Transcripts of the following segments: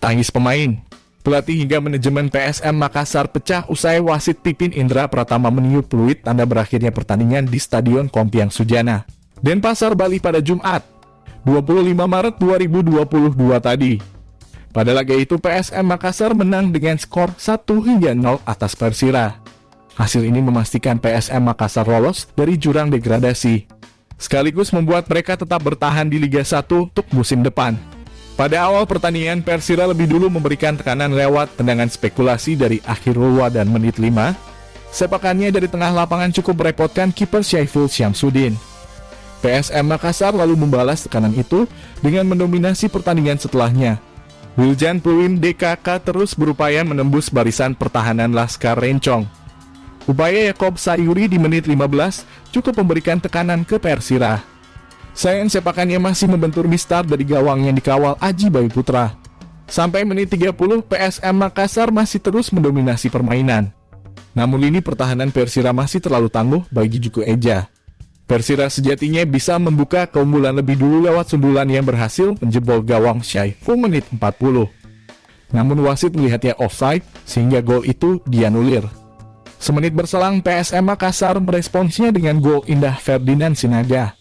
tangis pemain, pelatih hingga manajemen PSM Makassar pecah usai wasit Pipin Indra Pratama meniup peluit tanda berakhirnya pertandingan di Stadion Kompiang Sujana, Denpasar, Bali pada Jumat, 25 Maret 2022 tadi. Pada laga itu PSM Makassar menang dengan skor 1-0 atas Persira. Hasil ini memastikan PSM Makassar lolos dari jurang degradasi, sekaligus membuat mereka tetap bertahan di Liga 1 untuk musim depan. Pada awal pertandingan, Persira lebih dulu memberikan tekanan lewat tendangan spekulasi dari Akhirullah dan menit 5. Sepakannya dari tengah lapangan cukup merepotkan kiper Syaiful Syamsuddin. PSM Makassar lalu membalas tekanan itu dengan mendominasi pertandingan setelahnya. Wiljan Pluim DKK terus berupaya menembus barisan pertahanan Laskar Rencong. Upaya Yakob Sayuri di menit 15 cukup memberikan tekanan ke Persira. Sayang sepakannya masih membentur mistar dari gawang yang dikawal Aji Bayu Putra. Sampai menit 30, PSM Makassar masih terus mendominasi permainan. Namun lini pertahanan Persira masih terlalu tangguh bagi Juku Eja. Persira sejatinya bisa membuka keunggulan lebih dulu lewat sundulan yang berhasil menjebol gawang Syaiful menit 40. Namun wasit melihatnya offside sehingga gol itu dianulir. Semenit berselang PSM Makassar meresponsnya dengan gol indah Ferdinand Sinaga.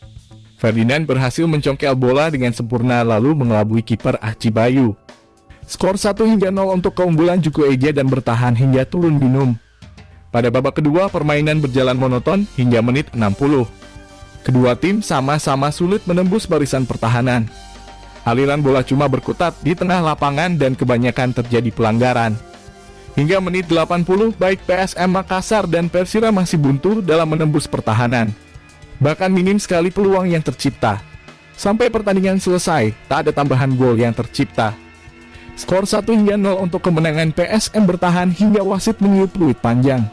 Ferdinand berhasil mencongkel bola dengan sempurna lalu mengelabui kiper Aji Bayu. Skor 1-0 untuk keunggulan Juku Eja dan bertahan hingga turun minum. Pada babak kedua permainan berjalan monoton hingga menit 60. Kedua tim sama-sama sulit menembus barisan pertahanan. Aliran bola cuma berkutat di tengah lapangan dan kebanyakan terjadi pelanggaran. Hingga menit 80 baik PSM Makassar dan Persira masih buntu dalam menembus pertahanan. Bahkan minim sekali peluang yang tercipta. Sampai pertandingan selesai, tak ada tambahan gol yang tercipta. Skor 1-0 untuk kemenangan PSM bertahan hingga wasit meniup peluit panjang.